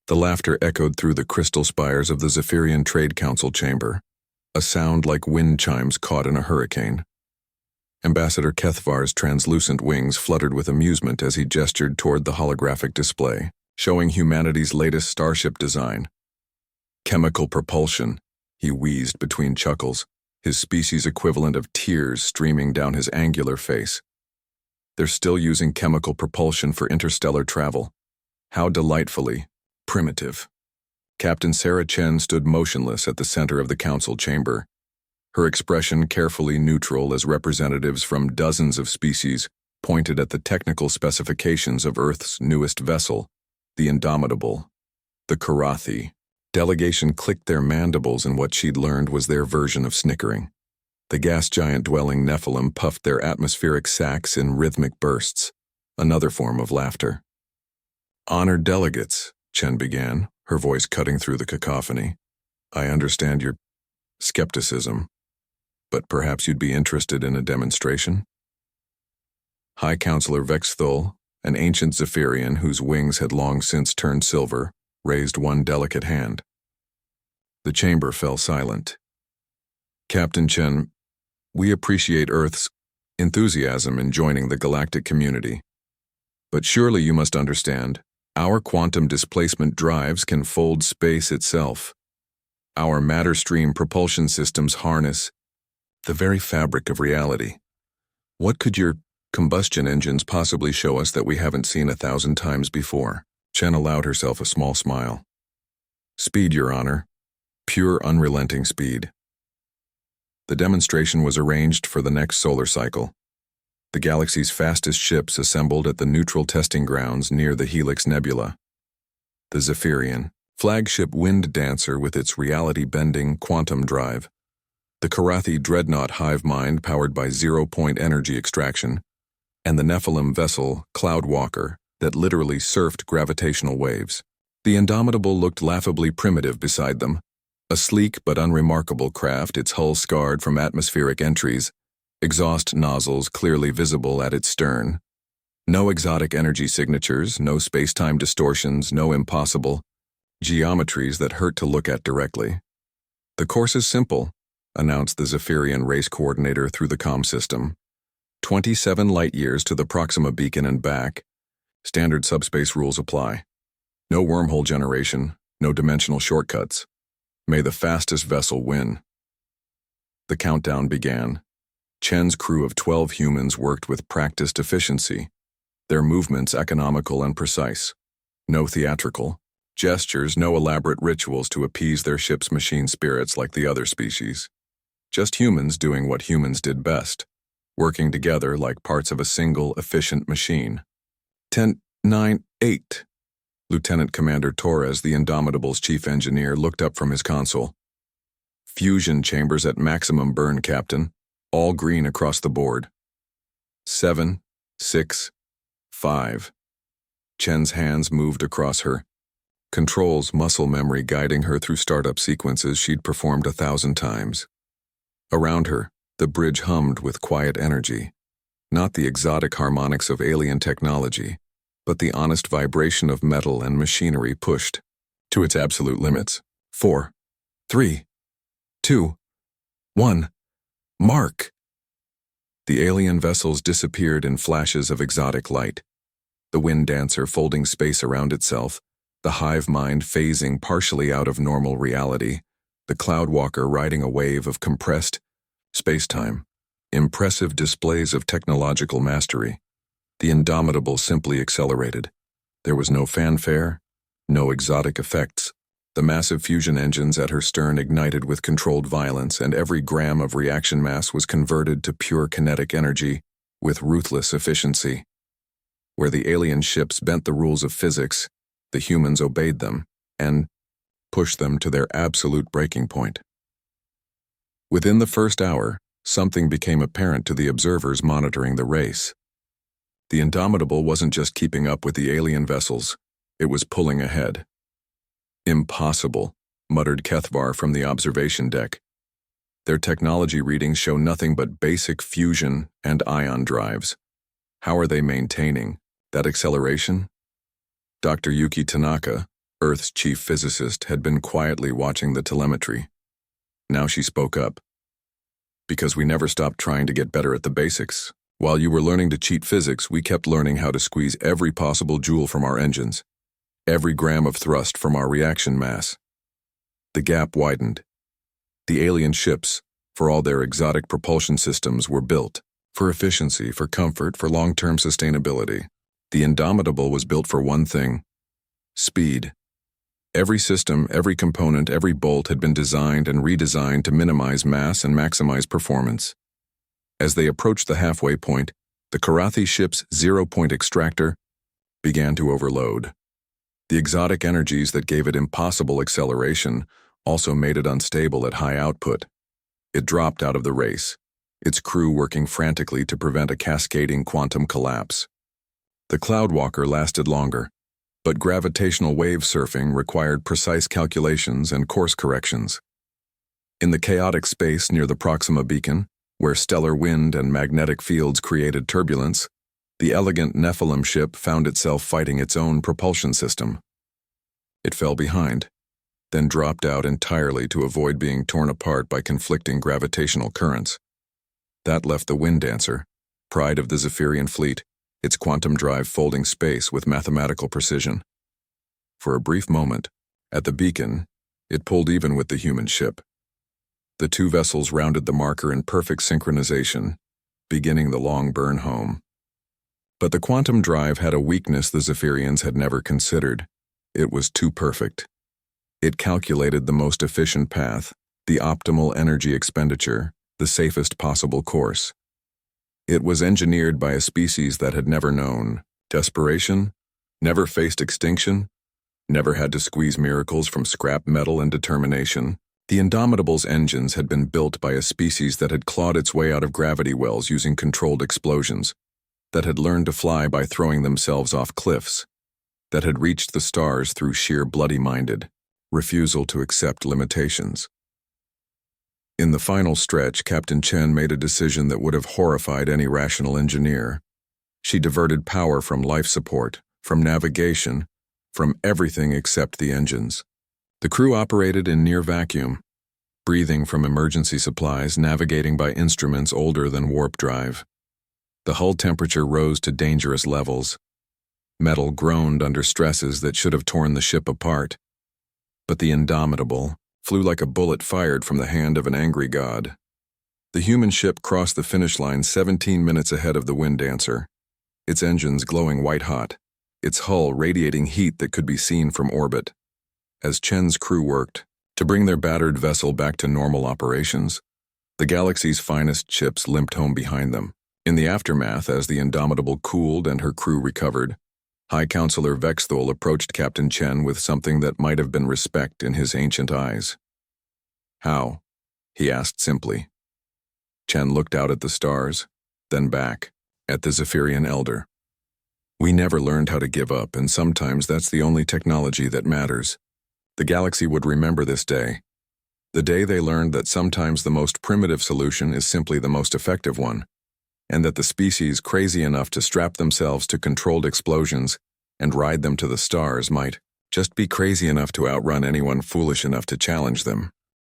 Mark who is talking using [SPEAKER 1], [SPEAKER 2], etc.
[SPEAKER 1] The laughter echoed through the crystal spires of the Zephyrian Trade Council chamber, a sound like wind chimes caught in a hurricane. Ambassador Kethvar's translucent wings fluttered with amusement as he gestured toward the holographic display, showing humanity's latest starship design. Chemical propulsion, he wheezed between chuckles, his species equivalent of tears streaming down his angular face. They're still using chemical propulsion for interstellar travel. How delightfully primitive. Captain Sarah Chen stood motionless at the center of the council chamber, her expression carefully neutral as representatives from dozens of species pointed at the technical specifications of Earth's newest vessel, the Indomitable, the Karathi. Delegation clicked their mandibles in what she'd learned was their version of snickering. The gas giant-dwelling Nephilim puffed their atmospheric sacs in rhythmic bursts, another form of laughter. "Honored delegates," Chen began, her voice cutting through the cacophony. "I understand your skepticism, but perhaps you'd be interested in a demonstration?" High Counselor Vexthul, an ancient Zephyrian whose wings had long since turned silver, raised one delicate hand. The chamber fell silent. "Captain Chen, we appreciate Earth's enthusiasm in joining the galactic community. But surely you must understand, our quantum displacement drives can fold space itself. Our matter stream propulsion systems harness the very fabric of reality. What could your combustion engines possibly show us that we haven't seen 1,000 times before?" Chen allowed herself a small smile. "Speed, Your Honor. Pure, unrelenting speed." The demonstration was arranged for the next solar cycle. The galaxy's fastest ships assembled at the neutral testing grounds near the Helix Nebula. The Zephyrian, flagship wind dancer with its reality-bending quantum drive. The Karathi dreadnought hive mind powered by zero-point energy extraction. And the Nephilim vessel, Cloudwalker, that literally surfed gravitational waves. The Indomitable looked laughably primitive beside them, a sleek but unremarkable craft, its hull scarred from atmospheric entries, exhaust nozzles clearly visible at its stern. No exotic energy signatures, no space-time distortions, no impossible geometries that hurt to look at directly. "The course is simple," announced the Zephyrian race coordinator through the comm system. 27 light-years to the Proxima beacon and back. Standard subspace rules apply. No wormhole generation, no dimensional shortcuts. May the fastest vessel win. The countdown began. Chen's crew of 12 humans worked with practiced efficiency, their movements economical and precise. No theatrical gestures, no elaborate rituals to appease their ship's machine spirits like the other species. Just humans doing what humans did best, working together like parts of a single, efficient machine. 10, 9, 8. Lieutenant Commander Torres, the Indomitable's chief engineer, looked up from his console. "Fusion chambers at maximum burn, Captain. All green across the board." 7, 6, 5. Chen's hands moved across her. Controls muscle memory guiding her through startup sequences she'd performed 1,000 times. Around her, the bridge hummed with quiet energy. Not the exotic harmonics of alien technology, but the honest vibration of metal and machinery pushed to its absolute limits. 4, 3, 2, 1. Mark! The alien vessels disappeared in flashes of exotic light. The wind dancer folding space around itself, the hive mind phasing partially out of normal reality, the Cloudwalker riding a wave of compressed space-time. Impressive displays of technological mastery. The Indomitable simply accelerated. There was no fanfare, no exotic effects. The massive fusion engines at her stern ignited with controlled violence, and every gram of reaction mass was converted to pure kinetic energy with ruthless efficiency. Where the alien ships bent the rules of physics, the humans obeyed them and pushed them to their absolute breaking point. Within the first hour, something became apparent to the observers monitoring the race. The Indomitable wasn't just keeping up with the alien vessels, it was pulling ahead. "Impossible," muttered Kethvar from the observation deck. "Their technology readings show nothing but basic fusion and ion drives. How are they maintaining that acceleration?" Dr. Yuki Tanaka, Earth's chief physicist, had been quietly watching the telemetry. Now she spoke up. Because we never stopped trying to get better at the basics. While you were learning to cheat physics, we kept learning how to squeeze every possible joule from our engines, every gram of thrust from our reaction mass. The gap widened. The alien ships, for all their exotic propulsion systems, were built for efficiency, for comfort, for long-term sustainability. The Indomitable was built for one thing: speed. Every system, every component, every bolt had been designed and redesigned to minimize mass and maximize performance. As they approached the halfway point, the Karathi ship's zero-point extractor began to overload. The exotic energies that gave it impossible acceleration also made it unstable at high output. It dropped out of the race, its crew working frantically to prevent a cascading quantum collapse. The Cloudwalker lasted longer, but gravitational wave surfing required precise calculations and course corrections. In the chaotic space near the Proxima beacon, where stellar wind and magnetic fields created turbulence, the elegant Nephilim ship found itself fighting its own propulsion system. It fell behind, then dropped out entirely to avoid being torn apart by conflicting gravitational currents. That left the Winddancer, pride of the Zephyrian fleet, its quantum drive folding space with mathematical precision. For a brief moment, at the beacon, it pulled even with the human ship. The two vessels rounded the marker in perfect synchronization, beginning the long burn home. But the quantum drive had a weakness the Zephyrians had never considered. It was too perfect. It calculated the most efficient path, the optimal energy expenditure, the safest possible course. It was engineered by a species that had never known desperation, never faced extinction, never had to squeeze miracles from scrap metal and determination. The Indomitable's engines had been built by a species that had clawed its way out of gravity wells using controlled explosions, that had learned to fly by throwing themselves off cliffs, that had reached the stars through sheer bloody-minded refusal to accept limitations. In the final stretch, Captain Chen made a decision that would have horrified any rational engineer. She diverted power from life support, from navigation, from everything except the engines. The crew operated in near vacuum, breathing from emergency supplies, navigating by instruments older than warp drive. The hull temperature rose to dangerous levels. Metal groaned under stresses that should have torn the ship apart. But the Indomitable flew like a bullet fired from the hand of an angry god. The human ship crossed the finish line 17 minutes ahead of the Winddancer, its engines glowing white-hot, its hull radiating heat that could be seen from orbit. As Chen's crew worked to bring their battered vessel back to normal operations, the galaxy's finest ships limped home behind them. In the aftermath, as the Indomitable cooled and her crew recovered, High Counselor Vexthul approached Captain Chen with something that might have been respect in his ancient eyes. "How?" he asked simply. Chen looked out at the stars, then back, at the Zephyrian elder. "We never learned how to give up, and sometimes that's the only technology that matters." The galaxy would remember this day. The day they learned that sometimes the most primitive solution is simply the most effective one, and that the species crazy enough to strap themselves to controlled explosions and ride them to the stars might just be crazy enough to outrun anyone foolish enough to challenge them.